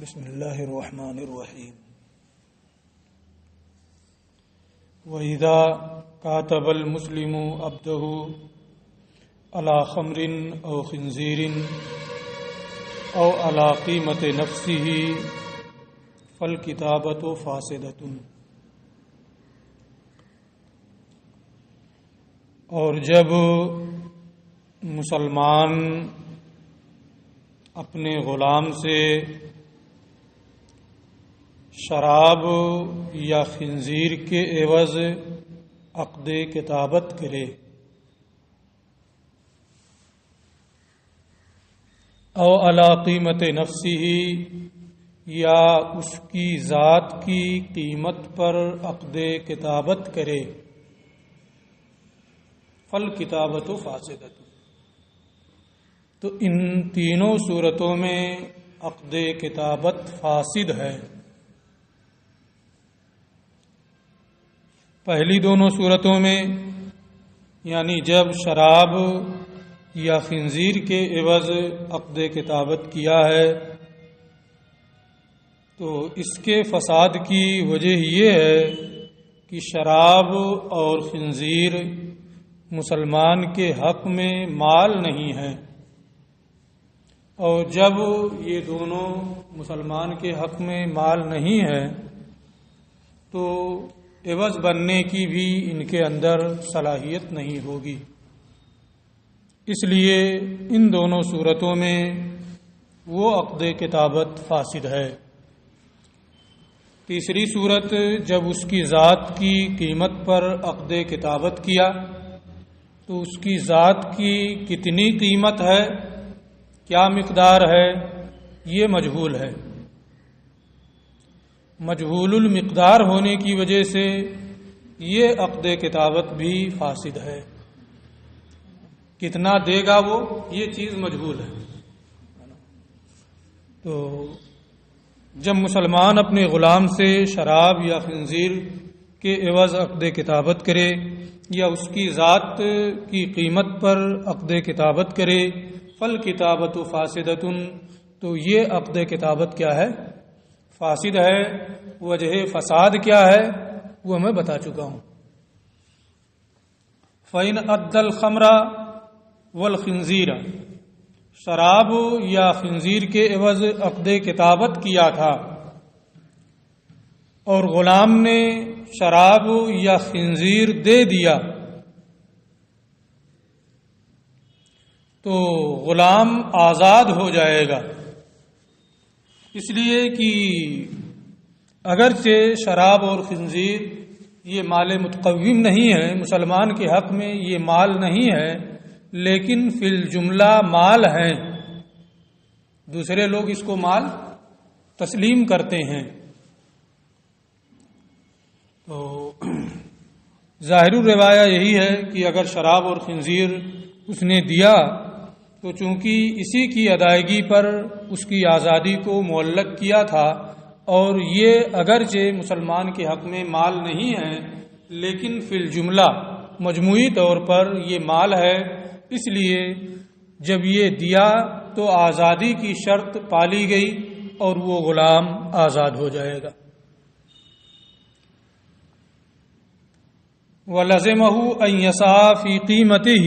بسم اللہ الرحمن الرحیم وَإِذَا كَاتَبَ الْمُسْلِمُ عَبْدَهُ عَلَى خَمْرٍ أَوْ خِنْزِيرٍ أَوْ عَلَى قِيمَةِ نَفْسِهِ فَالْكِتَابَةُ فَاسِدَةٌ۔ اور جب مسلمان اپنے غلام سے شراب یا خنزیر کے عوض عقد کتابت کرے او علی قیمت نفسہ یا اس کی ذات کی قیمت پر عقد کتابت کرے فالکتابۃ فاسدۃ، تو ان تینوں صورتوں میں عقد کتابت فاسد ہے۔ پہلی دونوں صورتوں میں یعنی جب شراب یا خنزیر کے عوض عقد کتابت کیا ہے تو اس کے فساد کی وجہ یہ ہے کہ شراب اور خنزیر مسلمان کے حق میں مال نہیں ہے، اور جب یہ دونوں مسلمان کے حق میں مال نہیں ہے تو عوض بننے کی بھی ان کے اندر صلاحیت نہیں ہوگی، اس لیے ان دونوں صورتوں میں وہ عقد کتابت فاسد ہے۔ تیسری صورت، جب اس کی ذات کی قیمت پر عقد کتابت کیا تو اس کی ذات کی کتنی قیمت ہے، کیا مقدار ہے، یہ مجہول ہے۔ مجہول المقدار ہونے کی وجہ سے یہ عقد کتابت بھی فاسد ہے۔ کتنا دے گا وہ، یہ چیز مجہول ہے۔ تو جب مسلمان اپنے غلام سے شراب یا خنزیر کے عوض عقد کتابت کرے یا اس کی ذات کی قیمت پر عقد کتابت کرے فالکتابۃ فاسدۃ، تو یہ عقد کتابت کیا ہے، فاسد ہے۔ وجہ فساد کیا ہے وہ میں بتا چکا ہوں۔ فَإِنْ أَدَّى الْخَمْرَ وَالْخِنْزِيرَ، شراب یا خنزیر کے عوض عقد کتابت کیا تھا اور غلام نے شراب یا خنزیر دے دیا تو غلام آزاد ہو جائے گا، اس لیے کہ اگرچہ شراب اور خنزیر یہ مال متقوم نہیں ہے، مسلمان کے حق میں یہ مال نہیں ہے، لیکن فی الجملہ مال ہیں، دوسرے لوگ اس کو مال تسلیم کرتے ہیں۔ تو ظاہر الروایہ یہی ہے کہ اگر شراب اور خنزیر اس نے دیا تو چونکہ اسی کی ادائیگی پر اس کی آزادی کو معلق کیا تھا، اور یہ اگرچہ مسلمان کے حق میں مال نہیں ہے لیکن فی الجملہ مجموعی طور پر یہ مال ہے، اس لیے جب یہ دیا تو آزادی کی شرط پالی گئی اور وہ غلام آزاد ہو جائے گا۔ وَلَزِمَهُ أَن يَسْعَىٰ فِي قِيمَتِهِ،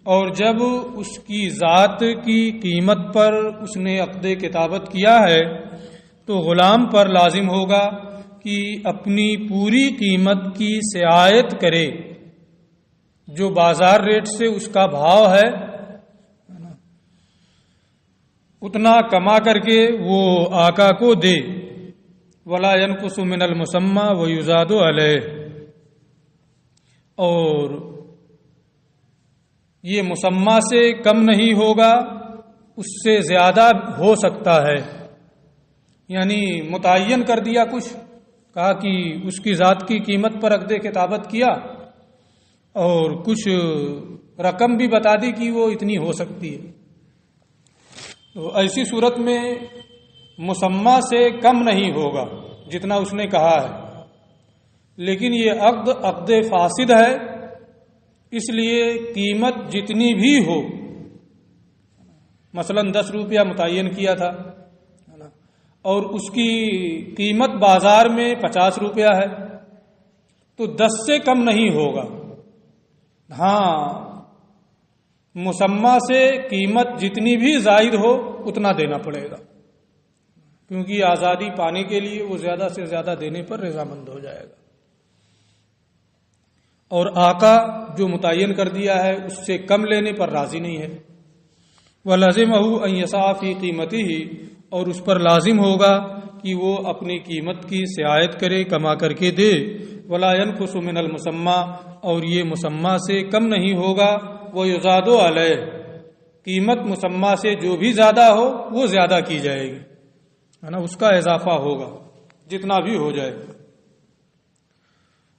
اور جب اس کی ذات کی قیمت پر اس نے عقد کتابت کیا ہے تو غلام پر لازم ہوگا کہ اپنی پوری قیمت کی سعایت کرے، جو بازار ریٹ سے اس کا بھاؤ ہے اتنا کما کر کے وہ آقا کو دے، وَلَا يَنْقُصُ مِنَ الْمُسَمَّى وَيُزَادُ عَلَيْهِ، اور یہ مسمى سے کم نہیں ہوگا، اس سے زیادہ ہو سکتا ہے۔ یعنی متعین کر دیا، کچھ کہا کہ اس کی ذات کی قیمت پر عقد کتابت کیا اور کچھ رقم بھی بتا دی کہ وہ اتنی ہو سکتی ہے، تو ایسی صورت میں مسمى سے کم نہیں ہوگا جتنا اس نے کہا ہے، لیکن یہ عقد فاسد ہے، اس لیے قیمت جتنی بھی ہو، مثلا 10 روپیہ متعین کیا تھا اور اس کی قیمت بازار میں 50 روپیہ ہے تو 10 سے کم نہیں ہوگا. ہاں مسمى سے قیمت جتنی بھی زائد ہو اتنا دینا پڑے گا، کیونکہ آزادی پانے کے لیے وہ زیادہ سے زیادہ دینے پر رضامند ہو جائے گا. اور آقا جو متعین کر دیا ہے اس سے کم لینے پر راضی نہیں ہے. وَلَزِمَهُ أَن يَسْعَى فِي قِيمَتِهِ، اور اس پر لازم ہوگا کہ وہ اپنی قیمت کی سعایت کرے، کما کر کے دے. وَلَا يَنْقُصُ مِنَ الْمُسَمَّى، اور یہ مسمى سے کم نہیں ہوگا. وَيُزَادُ عَلَيْهِ، قیمت مسمى سے جو بھی زیادہ ہو وہ زیادہ کی جائے گی، ہے نا، اس کا اضافہ ہوگا جتنا بھی ہو جائے.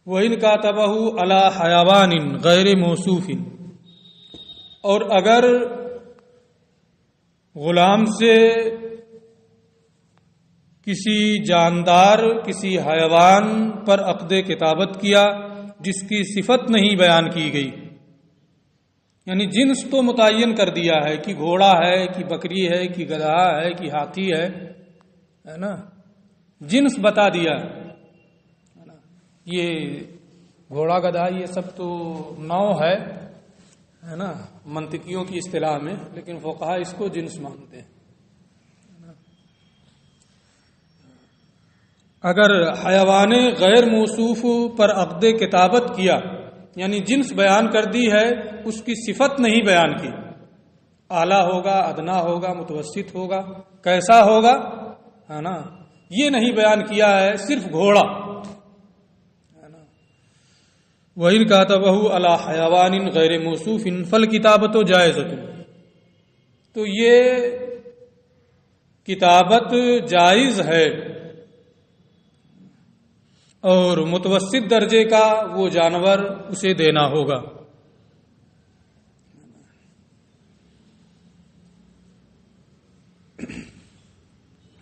وَإِنْ كَاتَبَهُ عَلَى حَيَوَانٍ غَيْرِ مَوْصُوفٍ، اور اگر غلام سے کسی جاندار کسی حیوان پر عقد کتابت کیا جس کی صفت نہیں بیان کی گئی، یعنی جنس تو متعین کر دیا ہے کہ گھوڑا ہے کہ بکری ہے کہ گدھا ہے کہ ہاتھی ہے نا، جنس بتا دیا ہے نا. یہ گھوڑا گدھا یہ سب تو نو ہے نا منطقیوں کی اصطلاح میں، لیکن فقہا اس کو جنس مانتے ہیں. اگر حیوان غیر موصوف پر عقد کتابت کیا یعنی جنس بیان کر دی ہے، اس کی صفت نہیں بیان کی، اعلیٰ ہوگا، ادنا ہوگا، متوسط ہوگا، کیسا ہوگا، ہے نا، یہ نہیں بیان کیا ہے، صرف گھوڑا. وَإِنْ كَاتَبَهُ عَلَى حَيَوَانٍ غَيْرِ مَوْصُوفٍ فَالْكِتَابَةُ جَائِزَةٌ، تو یہ کتابت جائز ہے، اور متوسط درجے کا وہ جانور اسے دینا ہوگا.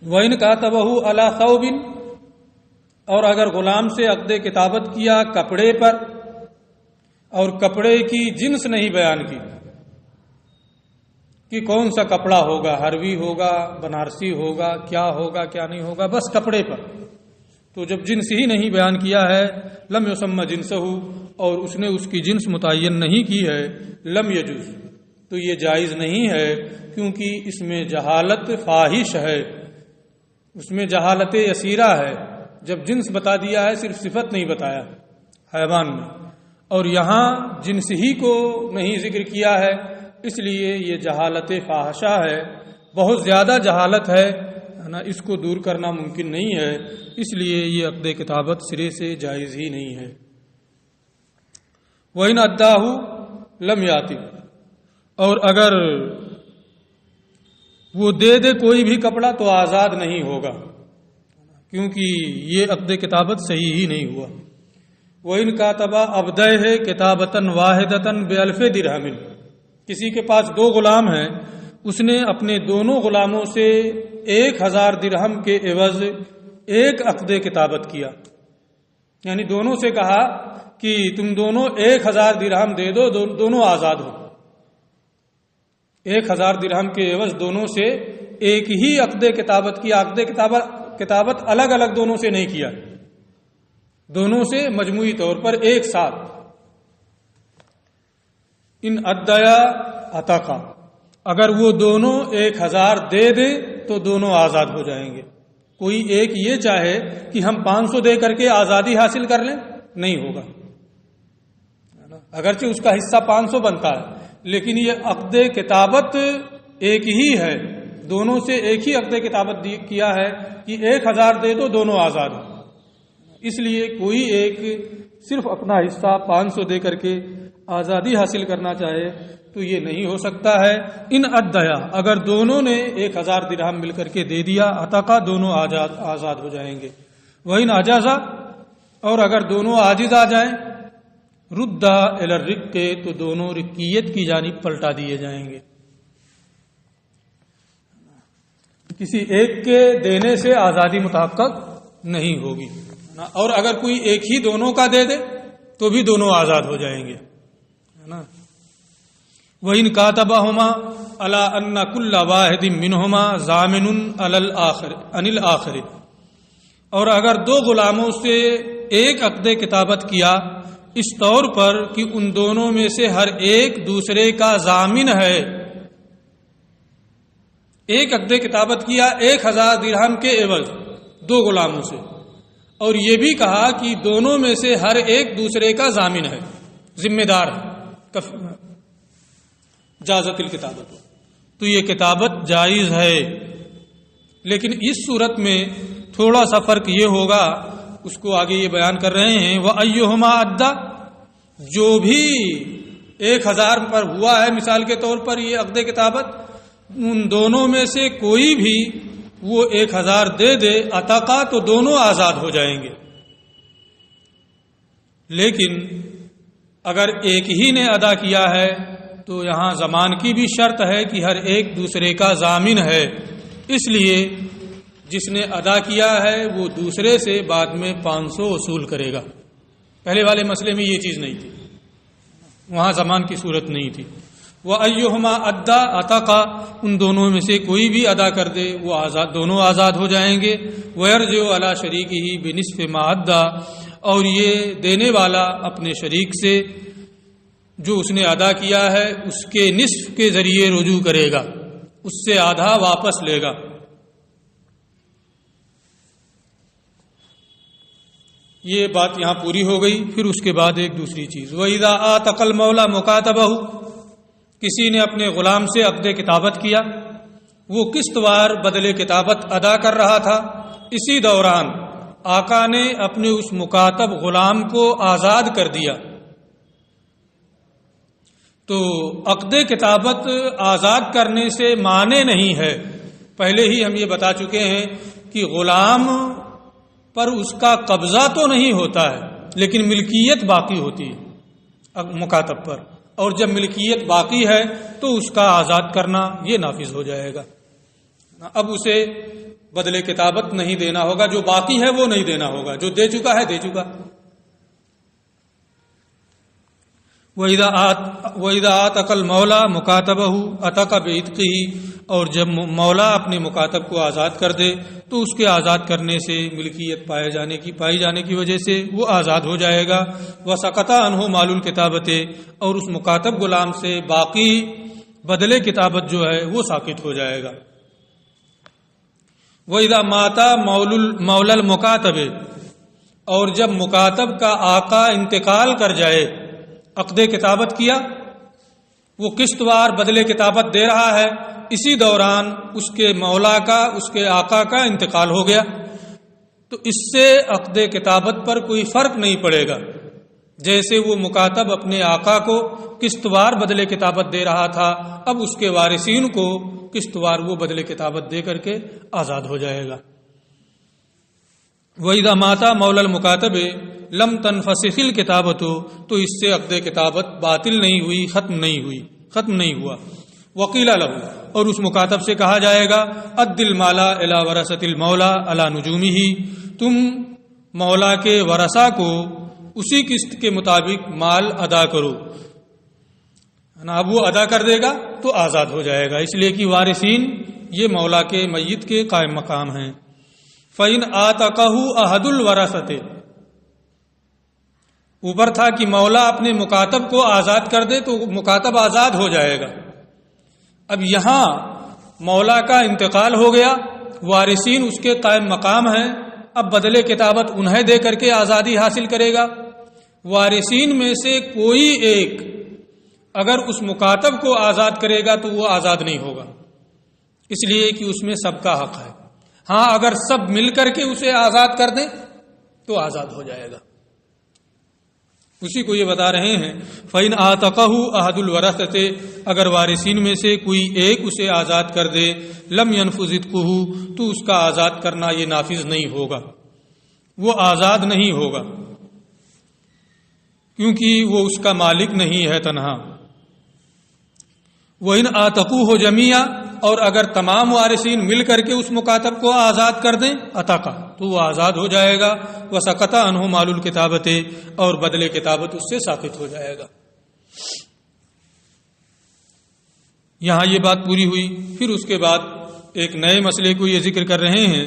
وَإِنْ كَاتَبَهُ عَلَى ثَوْبٍ، اور اگر غلام سے عقد کتابت کیا کپڑے پر، اور کپڑے کی جنس نہیں بیان کی کہ کون سا کپڑا ہوگا، ہروی ہوگا، بنارسی ہوگا، کیا ہوگا کیا نہیں ہوگا، بس کپڑے پر، تو جب جنس ہی نہیں بیان کیا ہے، لم یسمى جنسہ، اور اس نے اس کی جنس متعین نہیں کی ہے، لم یجوز، تو یہ جائز نہیں ہے، کیونکہ اس میں جہالت فاحش ہے، اس میں جہالت یسیرہ ہے. جب جنس بتا دیا ہے، صرف صفت نہیں بتایا حیوان میں، اور یہاں جنس ہی کو نہیں ذکر کیا ہے، اس لیے یہ جہالت فاحشہ ہے، بہت زیادہ جہالت ہے نا، اس کو دور کرنا ممکن نہیں ہے، اس لیے یہ عقد کتابت سرے سے جائز ہی نہیں ہے. وَإِنْ أَدَّاهُ لَمْ يَأْتِ، اور اگر وہ دے دے کوئی بھی کپڑا تو آزاد نہیں ہوگا، کیونکہ یہ عقد کتابت صحیح ہی نہیں ہوا. وَإِنْ كَاتَبَ عَبْدَيْهِ كِتَابَةً وَاحِدَةً بِأَلْفِ دِرْهَمٍ، کسی کے پاس 2 غلام ہیں، اس نے اپنے دونوں غلاموں سے 1000 درہم کے عوض ایک عقد کتابت کیا، یعنی دونوں سے کہا کہ تم دونوں 1000 درہم دے دو، دونوں آزاد ہو. 1000 درہم کے عوض دونوں سے ایک ہی عقد کتابت کیا. عقد کتابت الگ الگ دونوں سے نہیں کیا، دونوں سے مجموعی طور پر ایک ساتھ. ان ادیا عتقا، اگر وہ دونوں 1000 دے دے تو دونوں آزاد ہو جائیں گے. کوئی ایک یہ چاہے کہ ہم 500 دے کر کے آزادی حاصل کر لیں، نہیں ہوگا، اگرچہ اس کا حصہ 500 بنتا ہے، لیکن یہ عقد کتابت ایک ہی ہے، دونوں سے ایک ہی عقد کتابت کیا ہے کہ 1000 دے دو، دونوں آزاد ہو. اس لیے کوئی ایک صرف اپنا حصہ 500 دے کر کے آزادی حاصل کرنا چاہے تو یہ نہیں ہو سکتا ہے. ان ادیا، اگر دونوں نے 1000 درہم مل کر کے دے دیا، عتقا، دونوں آزاد ہو جائیں گے. وَإِنْ عَجَزَ، اور اگر دونوں عاجز آ جائیں، رُدَّ إِلَى الرِّقِّ، تو دونوں رقیت کی جانب پلٹا دیے جائیں گے. کسی ایک کے دینے سے آزادی متحقق نہیں ہوگی، اور اگر کوئی ایک ہی دونوں کا دے دے تو بھی دونوں آزاد ہو جائیں گے، ہے نا. وَإِنْ كَاتَبَهُمَا عَلَىٰ أَنَّ كُلَّ وَاحِدٍ مِّنْهُمَا ضَامِنٌ عَنِ الْآخِرِ، اور اگر دو غلاموں سے ایک عقد کتابت کیا اس طور پر کہ ان دونوں میں سے ہر ایک دوسرے کا ضامن ہے، ایک عقد کتابت کیا 1000 درہم کے عوض دو غلاموں سے، اور یہ بھی کہا کہ دونوں میں سے ہر ایک دوسرے کا ضامن ہے، ذمہ دار ہے، جازت الکتابت، تو یہ کتابت جائز ہے۔ لیکن اس صورت میں تھوڑا سا فرق یہ ہوگا، اس کو آگے یہ بیان کر رہے ہیں، وَأَيُّهُمَا أَدَّى، جو بھی 1000 پر ہوا ہے مثال کے طور پر یہ عقد کتابت، ان دونوں میں سے کوئی بھی وہ 1000 دے دے عتقہ تو دونوں آزاد ہو جائیں گے۔ لیکن اگر ایک ہی نے ادا کیا ہے تو یہاں زمان کی بھی شرط ہے کہ ہر ایک دوسرے کا ضامن ہے، اس لیے جس نے ادا کیا ہے وہ دوسرے سے بعد میں 500 وصول کرے گا۔ پہلے والے مسئلے میں یہ چیز نہیں تھی، وہاں زمان کی صورت نہیں تھی۔ وَأَيُّهُمَا أَدَّى عَتَقَ، ان دونوں میں سے کوئی بھی ادا کر دے وہ آزاد، دونوں آزاد ہو جائیں گے۔ وَيَرْجِعُ عَلَى شَرِيكِهِ بِنِصْفِ مَا أَدَّى، اور یہ دینے والا اپنے شریک سے جو اس نے ادا کیا ہے اس کے نصف کے ذریعے رجوع کرے گا، اس سے آدھا واپس لے گا۔ یہ بات یہاں پوری ہو گئی۔ پھر اس کے بعد ایک دوسری چیز، وَإِذَا آتَقَ الْمَوْلَى مُكَاتَبَهُ، کسی نے اپنے غلام سے عقد کتابت کیا، وہ قسط وار بدلے کتابت ادا کر رہا تھا، اسی دوران آقا نے اپنے اس مکاتب غلام کو آزاد کر دیا، تو عقد کتابت آزاد کرنے سے مانے نہیں ہے۔ پہلے ہی ہم یہ بتا چکے ہیں کہ غلام پر اس کا قبضہ تو نہیں ہوتا ہے لیکن ملکیت باقی ہوتی ہے مکاتب پر، اور جب ملکیت باقی ہے تو اس کا آزاد کرنا یہ نافذ ہو جائے گا۔ اب اسے بدلے کتابت نہیں دینا ہوگا، جو باقی ہے وہ نہیں دینا ہوگا، جو دے چکا ہے دے چکا۔ وَإِذَا آتَقَ الْمَوْلَى مُكَاتَبَهُ عَتَقَ بِعِتْقِهِ، اور جب مولا اپنے مکاتب کو آزاد کر دے تو اس کے آزاد کرنے سے ملکیت پائی جانے کی وجہ سے وہ آزاد ہو جائے گا۔ وَسَقَطَ عَنْهُ مَالُ الْكِتَابَةِ، اور اس مکاتب غلام سے باقی بدلے کتابت جو ہے وہ ساقط ہو جائے گا۔ وَإِذَا مَاتَ مَوْلَى الْمُكَاتَبِ، اور جب مکاتب کا آقا انتقال کر جائے، عقد کتابت کیا، وہ قسط وار بدلے کتابت دے رہا ہے، اسی دوران اس کے مولا کا، اس کے آقا کا انتقال ہو گیا، تو اس سے عقد کتابت پر کوئی فرق نہیں پڑے گا۔ جیسے وہ مکاتب اپنے آقا کو قسط وار بدلے کتابت دے رہا تھا، اب اس کے وارثین کو قسط وار وہ بدلے کتابت دے کر کے آزاد ہو جائے گا۔ وَإِذَا مَاتَ مَوْلَى الْمُكَاتَبِ لَمْ تَنْفَسِخِ الْكِتَابَةُ، تو اس سے عقد کتابت باطل نہیں ہوئی، ختم نہیں ہوا۔ وَقِيلَ لَهُ، اور اس مکاتب سے کہا جائے گا، أَدِّ الْمَالَ إِلَى وَرَثَةِ الْمَوْلَى عَلَى نُجُومِهِ، تم مولا کے ورثہ کو اسی قسط کے مطابق مال ادا کرو۔ اب وہ ادا کر دے گا تو آزاد ہو جائے گا، اس لیے کہ وارثین یہ مولا کے میت کے قائم مقام ہیں۔ فَإِنْ آتَقَهُ أَحَدُ الْوَرَثَةِ، اوپر تھا کہ مولا اپنے مکاتب کو آزاد کر دے تو مکاتب آزاد ہو جائے گا، اب یہاں مولا کا انتقال ہو گیا، وارثین اس کے قائم مقام ہیں، اب بدلے کتابت انہیں دے کر کے آزادی حاصل کرے گا۔ وارثین میں سے کوئی ایک اگر اس مکاتب کو آزاد کرے گا تو وہ آزاد نہیں ہوگا، اس لیے کہ اس میں سب کا حق ہے۔ ہاں اگر سب مل کر کے اسے آزاد کر دیں تو آزاد ہو جائے گا، اسی کو یہ بتا رہے ہیں۔ فَإِنْ آتَقَهُ أَحَدُ الْوَرَثَةِ، اگر وارثین میں سے کوئی ایک اسے آزاد کر دے، لَمْ يَنْفُذْ عِتْقُهُ، تو اس کا آزاد کرنا یہ نافذ نہیں ہوگا، وہ آزاد نہیں ہوگا، کیونکہ وہ اس کا مالک نہیں ہے تنہا۔ وَإِنْ آتَقُوهُ جَمِيعًا، اور اگر تمام وارثین مل کر کے اس مکاتب کو آزاد کر دیں، عتقہ، تو وہ آزاد ہو جائے گا۔ وَسَقَطَ عَنْهُ مَالُ الْكِتَابَةِ، اور بدلے کتابت اس سے ساقط ہو جائے گا۔ یہاں یہ بات پوری ہوئی. پھر اس کے بعد ایک نئے مسئلے کو یہ ذکر کر رہے ہیں.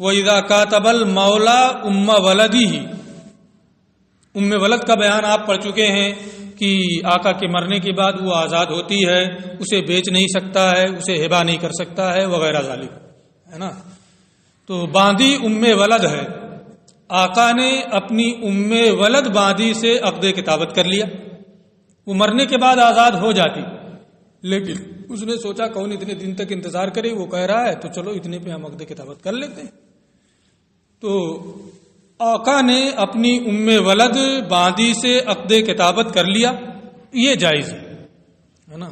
وَإِذَا كَاتَبَ الْمَوْلَى أُمَّ وَلَدِهِ. ولد کا بیان آپ پڑھ چکے ہیں کہ آقا کے مرنے کے بعد وہ آزاد ہوتی ہے، اسے بیچ نہیں سکتا ہے، اسے ہبا نہیں کر سکتا ہے وغیرہ ذالک، ہے نا. تو باندی ولد ہے. آقا نے اپنی ولد باندی سے عقد کتابت کر لیا. وہ مرنے کے بعد آزاد ہو جاتی، لیکن اس نے سوچا کون اتنے دن تک انتظار کرے، وہ کہہ رہا ہے تو چلو اتنے پہ ہم عقد کتابت کر لیتے ہیں. تو آقا نے اپنی ولد باندی سے عقد کتابت کر لیا، یہ جائز ہے نا.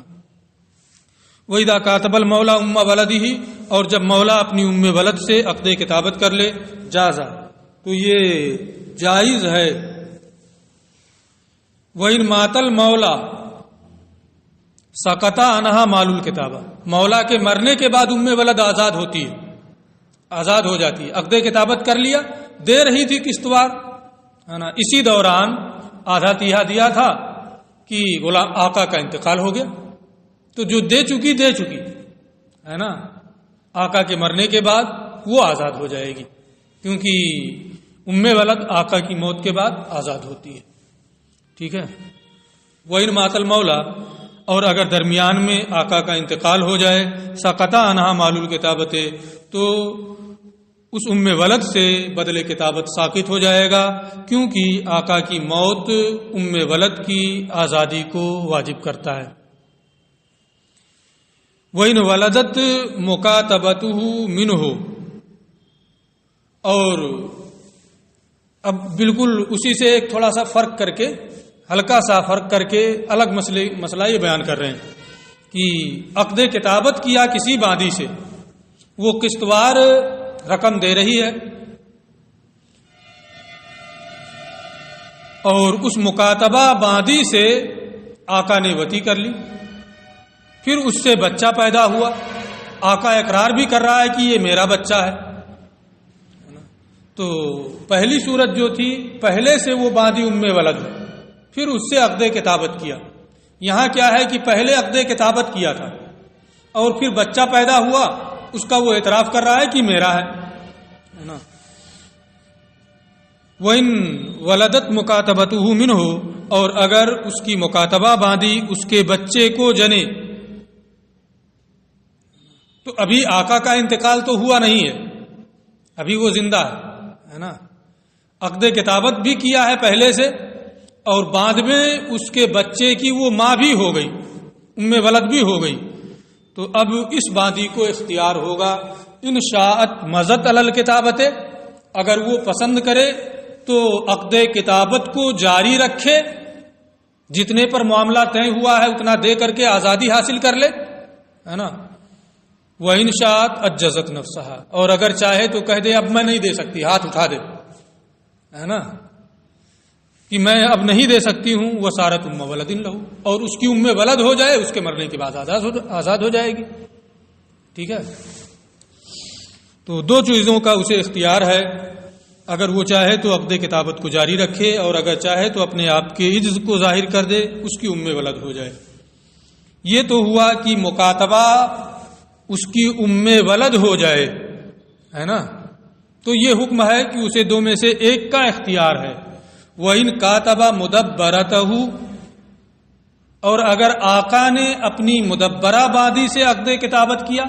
وَإِذَا كَاتَبَ الْمَوْلَى أُمَّ وَلَدِهِ. اور جب مولا اپنی ولد سے عقد کتابت کر لے جازا، تو یہ جائز ہے. وَإِن مَاتَ الْمَوْلَى سَقَطَ عَنْهَا مَالُ الْكِتَابَةِ. مولا کے مرنے کے بعد ولد آزاد ہوتی ہے، آزاد ہو جاتی ہے. عقد کتابت کر لیا، دے رہی تھی قسطوار، ہے نا. اسی دوران آدھا تیہا دیا تھا کہ غلام آقا کا انتقال ہو گیا، تو جو دے چکی ہے نا. آقا کے مرنے کے بعد وہ آزاد ہو جائے گی، کیونکہ ولد آقا کی موت کے بعد آزاد ہوتی ہے. ٹھیک ہے. وَإِن مَاتَ الْمَوْلَى. اور اگر درمیان میں آقا کا انتقال ہو جائے، سَقَطَ عَنْهَا مَالُ الْكِتَابَةِ، تو اس ولد سے بدل کتابت ساقط ہو جائے گا، کیونکہ آقا کی موت ولد کی آزادی کو واجب کرتا ہے. وَإِنْ وَلَدَتْ مُكَاتَبَتُهُ مِنْهُ. اور اب بالکل اسی سے ایک تھوڑا سا فرق کر کے، ہلکا سا فرق کر کے الگ مسئلہ یہ بیان کر رہے ہیں کہ عقد کتابت کیا کسی باندی سے، وہ قسطوار رقم دے رہی ہے، اور اس مکاتبہ باندی سے آقا نے وطی کر لی، پھر اس سے بچہ پیدا ہوا، آقا اقرار بھی کر رہا ہے کہ یہ میرا بچہ ہے. تو پہلی صورت جو تھی، پہلے سے وہ باندی ولد ہے، پھر اس سے عقد کتابت کیا. یہاں کیا ہے کہ پہلے عقد کتابت کیا تھا اور پھر بچہ پیدا ہوا، اس کا وہ اعتراف کر رہا ہے کہ میرا ہے نا. وَإِن وَلَدَتْ مُكَاتَبَتُهُ مِنْهُ. اور اگر اس کی مکاتبہ باندھی اس کے بچے کو جنے، تو ابھی آقا کا انتقال تو ہوا نہیں ہے، ابھی وہ زندہ ہے نا. عقد کتابت بھی کیا ہے پہلے سے، اور بعد میں اس کے بچے کی وہ ماں بھی ہو گئی، ولد بھی ہو گئی. تو اب اس باندی کو اختیار ہوگا، ان شاءت مزت علی الکتابت، اگر وہ پسند کرے تو عقد کتابت کو جاری رکھے، جتنے پر معاملہ طے ہوا ہے اتنا دے کر کے آزادی حاصل کر لے، ہے نا. وَإِن شَاءَتْ أَجَّزَتْ نَفْسَهَا. اور اگر چاہے تو کہہ دے اب میں نہیں دے سکتی، ہاتھ اٹھا دے، ہے نا، کہ میں اب نہیں دے سکتی ہوں. وَصَارَتْ أُمَّ وَلَدٍ لَهُ. اور اس کی ولد ہو جائے، اس کے مرنے کے بعد آزاد ہو جائے گی. ٹھیک ہے. تو دو چیزوں کا اسے اختیار ہے، اگر وہ چاہے تو عقد کتابت کو جاری رکھے، اور اگر چاہے تو اپنے آپ کے عجز کو ظاہر کر دے، اس کی ولد ہو جائے. یہ تو ہوا کہ مکاتبہ اس کی ولد ہو جائے، ہے نا. تو یہ حکم ہے کہ اسے دو میں سے ایک کا اختیار ہے. وَإِن كَاتَبَ مُدَبَّرَتَهُ. اور اگر آقا نے اپنی مدبرہ باندی سے عقد کتابت کیا،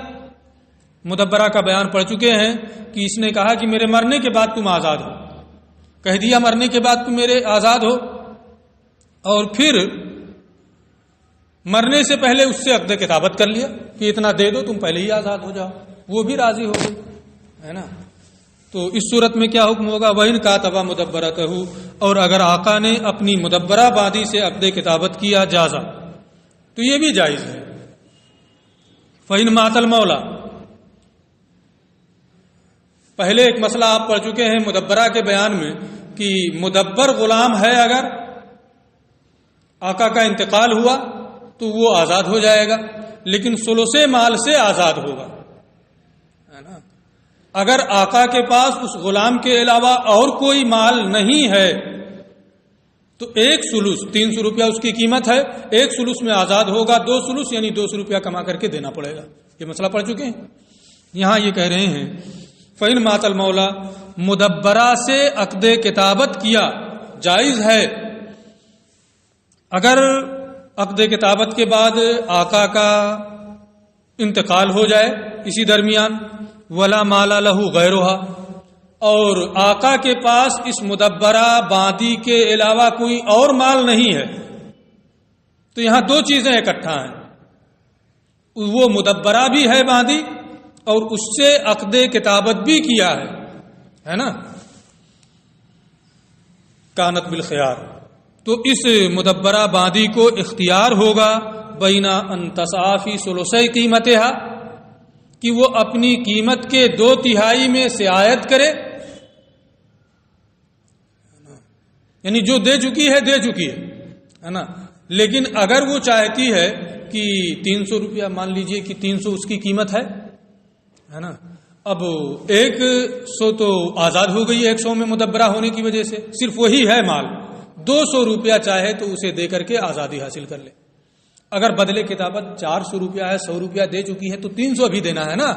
مدبرہ کا بیان پڑھ چکے ہیں کہ اس نے کہا کہ میرے مرنے کے بعد تم آزاد ہو، کہہ دیا مرنے کے بعد تم میرے آزاد ہو، اور پھر مرنے سے پہلے اس سے عقد کتابت کر لیا کہ اتنا دے دو، تم پہلے ہی آزاد ہو جاؤ، وہ بھی راضی ہو گئی، ہے نا. تو اس صورت میں کیا حکم ہوگا؟ وَإِن كَاتَبَ مُدَبَّرَتَهُ. اور اگر آقا نے اپنی مدبرہ باندی سے عقد کتابت کیا جازا، تو یہ بھی جائز ہے. فَإِن مَاتَ الْمَوْلَى. پہلے ایک مسئلہ آپ پڑھ چکے ہیں مدبرہ کے بیان میں کہ مدبر غلام ہے، اگر آقا کا انتقال ہوا تو وہ آزاد ہو جائے گا، لیکن ثلث مال سے آزاد ہوگا، ہے نا. اگر آقا کے پاس اس غلام کے علاوہ اور کوئی مال نہیں ہے تو 1/3 300 روپیہ اس کی قیمت ہے، 1/3 میں آزاد ہوگا، 2/3 یعنی 200 روپیہ کما کر کے دینا پڑے گا. یہ مسئلہ پڑھ چکے ہیں. یہاں یہ کہہ رہے ہیں فَإِن مَاتَ الْمَوْلَى، مدبرہ سے عقد کتابت کیا جائز ہے اگر عقد کتابت کے بعد آقا کا انتقال ہو جائے اسی درمیان، ولا مالا لہو غیرہا، اور آقا کے پاس اس مدبرہ باندی کے علاوہ کوئی اور مال نہیں ہے. تو یہاں دو چیزیں اکٹھا ہیں، وہ مدبرہ بھی ہے باندی اور اس سے عقد کتابت بھی کیا ہے نا، کانت بالخیار. تو اس مدبرہ باندی کو اختیار ہوگا بین ان تصافی ثلثی قیمتہا، کہ وہ اپنی قیمت کے 2/3 میں سعایت کرے، یعنی جو دے چکی ہے نا. لیکن اگر وہ چاہتی ہے کہ 300 روپیہ، مان لیجئے کہ 300 اس کی قیمت ہے نا، اب 100 تو آزاد ہو گئی ہے 100 میں مدبرہ ہونے کی وجہ سے، صرف وہی ہے مال، 200 روپیہ چاہے تو اسے دے کر کے آزادی حاصل کر لے. اگر بدلے کتابت 400 روپیہ ہے، 100 روپیہ دے چکی ہے تو 300 بھی دینا ہے نا،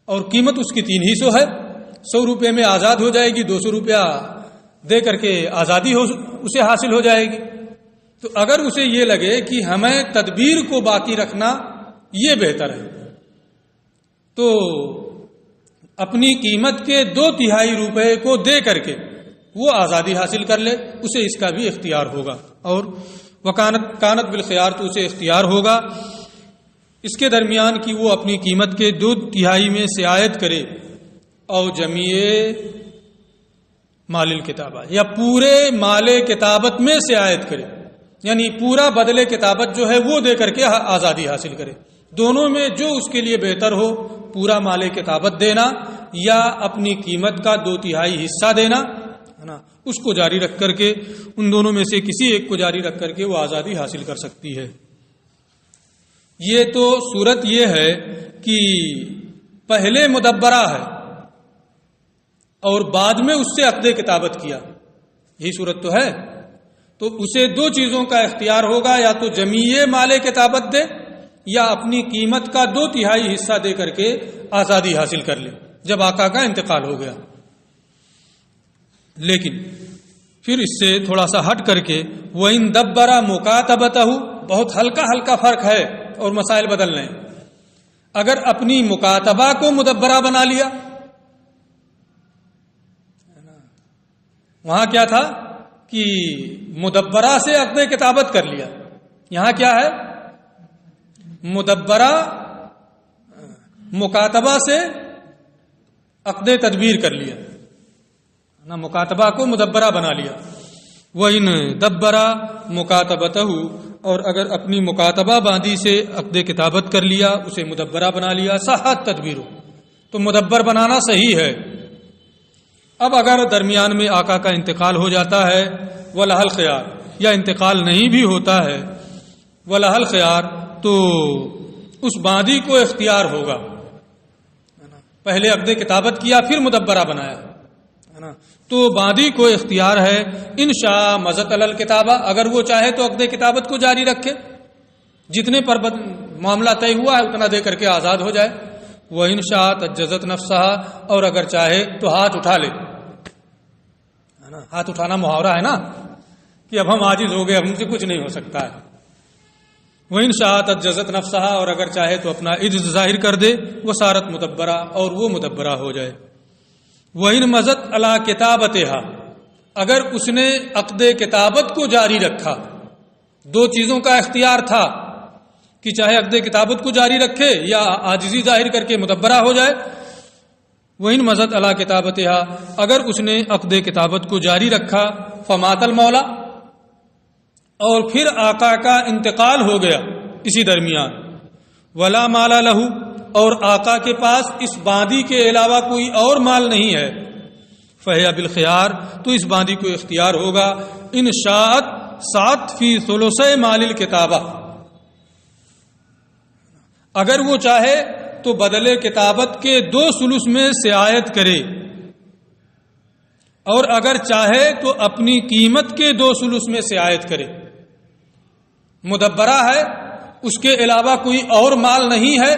اور قیمت اس کی 300 ہے، 100 روپے میں آزاد ہو جائے گی، 200 روپیہ دے کر کے آزادی اسے حاصل ہو جائے گی. تو اگر اسے یہ لگے کہ ہمیں تدبیر کو باقی رکھنا یہ بہتر ہے، تو اپنی قیمت کے 2/3 روپے کو دے کر کے وہ آزادی حاصل کر لے، اسے اس کا بھی اختیار ہوگا. اور کانت بالخیار، تو اسے اختیار ہوگا اس کے درمیان کہ وہ اپنی قیمت کے 2/3 میں سعایت کرے، اور جمیع مال الکتابہ، یا پورے مال کتابت میں سعایت کرے، یعنی پورا بدلے کتابت جو ہے وہ دے کر کے آزادی حاصل کرے. دونوں میں جو اس کے لیے بہتر ہو، پورا مال کتابت دینا یا اپنی قیمت کا 2/3 حصہ دینا ہے نا، اس کو جاری رکھ کر کے، ان دونوں میں سے کسی ایک کو جاری رکھ کر کے وہ آزادی حاصل کر سکتی ہے. یہ تو صورت یہ ہے کہ پہلے مدبرہ ہے اور بعد میں اس سے عقد کتابت کیا، یہی صورت تو ہے. تو اسے 2 چیزوں کا اختیار ہوگا، یا تو جمیع مال کتابت دے یا اپنی قیمت کا 2/3 حصہ دے کر کے آزادی حاصل کر لے جب آقا کا انتقال ہو گیا. لیکن پھر اس سے تھوڑا سا ہٹ کر کے وَإِن دَبَّرَ مُكَاتَبَتَهُ، بہت ہلکا فرق ہے اور مسائل بدل رہے ہیں. اگر اپنی مکاتبہ کو مدبرہ بنا لیا، وہاں کیا تھا کہ مدبرہ سے عقد کتابت کر لیا، یہاں کیا ہے مدبرہ مکاتبہ سے عقد تدبیر کر لیا نا، مکاتبہ کو مدبرہ بنا لیا. وَإِن دَبَّرَ مُكَاتَبَتَهُ، اور اگر اپنی مکاتبہ باندی سے عقد کتابت کر لیا، اسے مدبرہ بنا لیا، صحت تدبیر، تو مدبر بنانا صحیح ہے. اب اگر درمیان میں آقا کا انتقال ہو جاتا ہے، وَلَهَ الْخِيَارُ، یا انتقال نہیں بھی ہوتا ہے، وَلَهَ الْخِيَارُ، تو اس باندی کو اختیار ہوگا. پہلے عقد کتابت کیا پھر مدبرہ بنایا ہے نا، تو باندی کو اختیار ہے ان شاء مزت علی الکتابہ، اگر وہ چاہے تو عقد کتابت کو جاری رکھے، جتنے پر معاملہ طے ہوا ہے اتنا دے کر کے آزاد ہو جائے. وہ ان شاء تجزت نفسها، اور اگر چاہے تو ہاتھ اٹھا لے، ہے نا، ہاتھ اٹھانا محاورہ ہے نا کہ اب ہم عاجز ہو گئے، اب ہم سے کچھ نہیں ہو سکتا ہے. وہ ان شاء تجزت نفسها، اور اگر چاہے تو اپنا عجز ظاہر کر دے، وہ سارت مدبرہ، اور وہ مدبرہ ہو جائے. وَإِن مَزَتْ عَلَىٰ كِتَابَتِهَا، اگر اس نے عقد کتابت کو جاری رکھا، 2 چیزوں کا اختیار تھا کہ چاہے عقد کتابت کو جاری رکھے یا عاجزی ظاہر کر کے مدبرہ ہو جائے. وَإِن مَزَتْ عَلَىٰ كِتَابَتِهَا، اگر اس نے عقد کتابت کو جاری رکھا، فَمَاتَ الْمَوْلَى، اور پھر آقا کا انتقال ہو گیا اسی درمیان، وَلَا مَالَ لَهُ، اور آقا کے پاس اس باندی کے علاوہ کوئی اور مال نہیں ہے، فَهِيَ بِالْخِيَارِ، تو اس باندی کو اختیار ہوگا ان شاءت 7 فی ثلث مال الکتابہ، اگر وہ چاہے تو بدلے کتابت کے 2 ثلث میں سعایت کرے، اور اگر چاہے تو اپنی قیمت کے 2 میں سے عائد کرے. مدبرہ ہے، اس کے علاوہ کوئی اور مال نہیں ہے،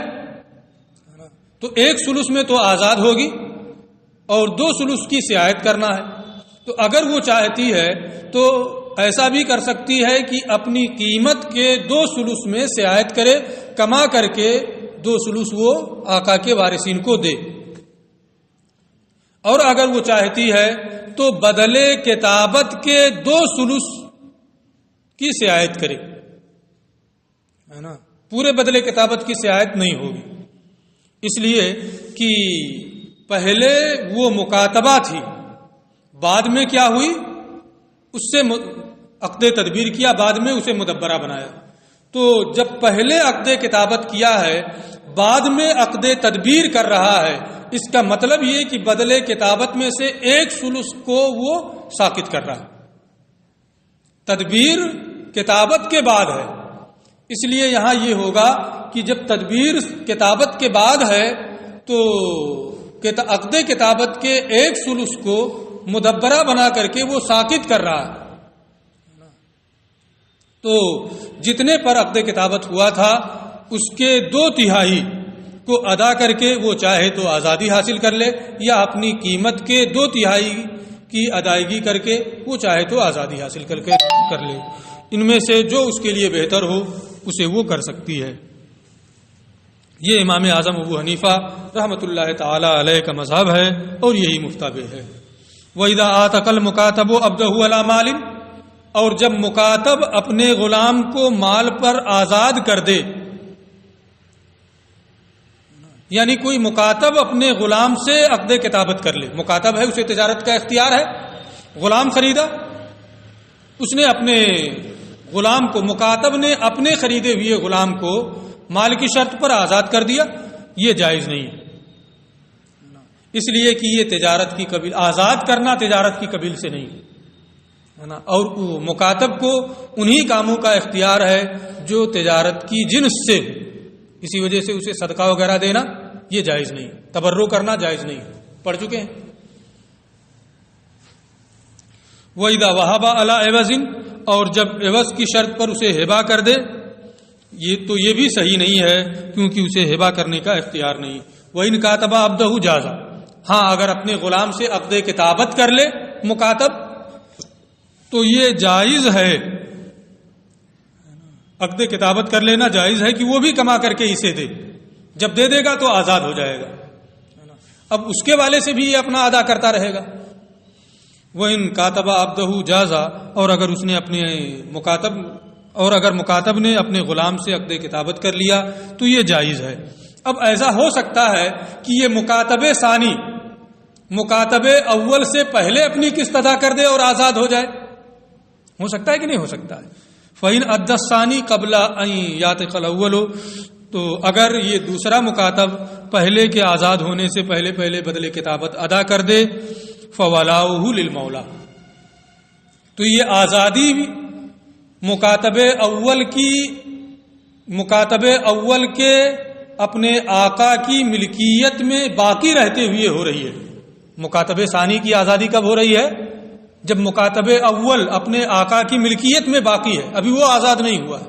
تو 1 میں تو آزاد ہوگی اور 2 کی سیاحت کرنا ہے. تو اگر وہ چاہتی ہے تو ایسا بھی کر سکتی ہے کہ اپنی قیمت کے 2 میں سیاحت کرے، کما کر کے 2 وہ آقا کے وارثین کو دے. اور اگر وہ چاہتی ہے تو بدلے کتابت کے 2 کی سیاحت کرے، ہے نا. پورے بدلے کتابت کی سیاحت نہیں ہوگی، اس لیے کہ پہلے وہ مکاتبہ تھی، بعد میں کیا ہوئی، اس سے عقد تدبیر کیا، بعد میں اسے مدبرہ بنایا. تو جب پہلے عقد کتابت کیا ہے، بعد میں عقد تدبیر کر رہا ہے، اس کا مطلب یہ کہ بدلے کتابت میں سے 1 کو وہ ساقط کر رہا ہے. تدبیر کتابت کے بعد ہے، اس لیے یہاں یہ ہوگا کہ جب تدبیر کتابت کے بعد ہے تو عقد کتابت کے 1 کو مدبرہ بنا کر کے وہ ساقط کر رہا ہے. تو جتنے پر عقد کتابت ہوا تھا اس کے 2/3 کو ادا کر کے وہ چاہے تو آزادی حاصل کر لے، یا اپنی قیمت کے 2/3 کی ادائیگی کر کے وہ چاہے تو آزادی حاصل کر لے. ان میں سے جو اس کے لیے بہتر ہو اسے وہ کر سکتی ہے. یہ امام اعظم ابو حنیفہ رحمۃ اللہ تعالی علیہ کا مذہب ہے اور یہی مفتبع ہے. وَإِذَا آتَقَ الْمُكَاتَبُ عَبْدَهُ عَلَى مَالٍ، اور جب مکاتب اپنے غلام کو مال پر آزاد کر دے، یعنی کوئی مکاتب اپنے غلام سے عقد کتابت کر لے، مکاتب ہے، اسے تجارت کا اختیار ہے، غلام خریدا، اس نے اپنے غلام کو، مکاتب نے اپنے خریدے ہوئے غلام کو مال کی شرط پر آزاد کر دیا، یہ جائز نہیں ہے. اس لیے کہ یہ تجارت کی قبیل، آزاد کرنا تجارت کی قبیل سے نہیں ہے نا. اور مکاتب کو انہی کاموں کا اختیار ہے جو تجارت کی جنس سے، اسی وجہ سے اسے صدقہ وغیرہ دینا یہ جائز نہیں، تبرع کرنا جائز نہیں، پڑھ چکے ہیں. وَإِذَا وَهَبَ عَلَى عِوَضٍ، اور جب عوض کی شرط پر اسے ہبہ کر دے، یہ بھی صحیح نہیں ہے کیونکہ اسے ہبہ کرنے کا اختیار نہیں. وَإِنْ كَاتَبَ عَبْدَهُ جَازَ، ہاں اگر اپنے غلام سے عقد کتابت کر لے مکاتب تو یہ جائز ہے، عقد کتابت کر لینا جائز ہے کہ وہ بھی کما کر کے اسے دے، جب دے دے گا تو آزاد ہو جائے گا. اب اس کے والے سے بھی یہ اپنا ادا کرتا رہے گا. وَإِنْ كَاتَبَ عَبْدَهُ جَازَ، اور اگر اس نے اپنے مکاتب نے اپنے غلام سے عقد کتابت کر لیا تو یہ جائز ہے. اب ایسا ہو سکتا ہے کہ یہ مکاتب ثانی مکاتب اول سے پہلے اپنی قسط ادا کر دے اور آزاد ہو جائے، ہو سکتا ہے کہ نہیں ہو سکتا ہے. فَإِنْ أَدَّى الثَّانِي قَبْلَ أَنْ يَعْتِقَ الْأَوَّلُ، تو اگر یہ دوسرا مکاتب پہلے کے آزاد ہونے سے پہلے بدلے کتابت ادا کر دے، فَوَلَاؤُهُ لِلْمَوْلَى، تو یہ آزادی مکاتب اول کے اپنے آقا کی ملکیت میں باقی رہتے ہوئے ہو رہی ہے. مکاتب ثانی کی آزادی کب ہو رہی ہے؟ جب مکاتب اول اپنے آقا کی ملکیت میں باقی ہے، ابھی وہ آزاد نہیں ہوا.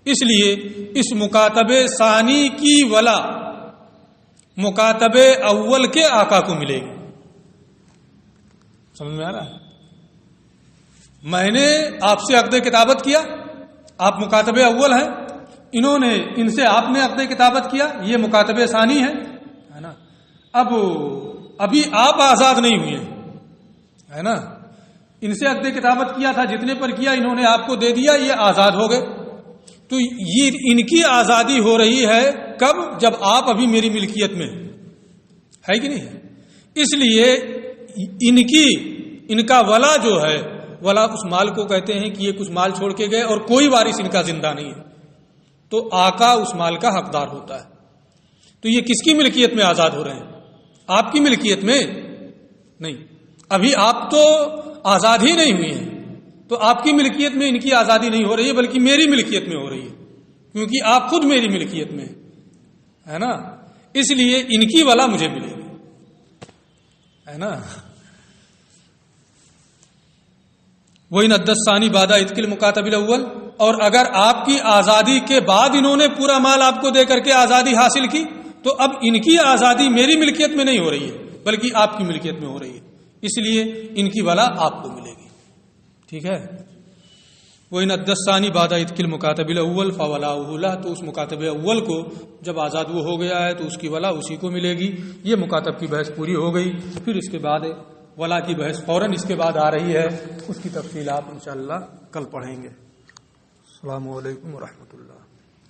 اس لیے اس مکاتب ثانی کی ولا مکاتب اول کے آقا کو ملے گی. سمجھ میں آ رہا ہے؟ میں نے آپ سے عقد کتابت کیا، آپ مکاتب اول ہیں، انہوں نے ان سے آپ نے عقد کتابت کیا، یہ مکاتب ثانی ہے نا. ابھی آپ آزاد نہیں ہوئے ہے نا، ان سے عقد کتابت کیا تھا، جتنے پر کیا انہوں نے آپ کو دے دیا، یہ آزاد ہو گئے. تو یہ ان کی آزادی ہو رہی ہے کب؟ جب آپ ابھی میری ملکیت میں ہے کہ نہیں ہے. اس لیے ان کا ولا جو ہے، ولا اس مال کو کہتے ہیں کہ یہ کچھ مال چھوڑ کے گئے اور کوئی وارث ان کا زندہ نہیں ہے، تو آقا اس مال کا حقدار ہوتا ہے. تو یہ کس کی ملکیت میں آزاد ہو رہے ہیں؟ آپ کی ملکیت میں نہیں، ابھی آپ تو آزاد ہی نہیں ہوئے ہیں، تو آپ کی ملکیت میں ان کی آزادی نہیں ہو رہی ہے، بلکہ میری ملکیت میں ہو رہی ہے، کیونکہ آپ خود میری ملکیت میں ہے نا. اس لیے ان کی ولا مجھے ملے گی، ہے نا. وہی ندسانی بادہ اتکل مکاتب الاول، اور اگر آپ کی آزادی کے بعد انہوں نے پورا مال آپ کو دے کر کے آزادی حاصل کی تو اب ان کی آزادی میری ملکیت میں نہیں ہو رہی ہے بلکہ آپ کی ملکیت میں ہو رہی ہے، اس لیے ان کی ولا آپ کو ملے گی. ٹھیک ہے. وہی ندسانی بادہ اتکل مکاتب الاول فولاؤہ لہ، تو اس مکاتب اول کو جب آزاد وہ ہو گیا ہے تو اس کی ولا اسی کو ملے گی. یہ مکاتب کی بحث پوری ہو گئی. پھر اس کے بعد ولا کی بحث فوراً اس کے بعد آ رہی ہے، اس کی تفصیلات انشاءاللہ کل پڑھیں گے. السلام علیکم ورحمۃ اللہ.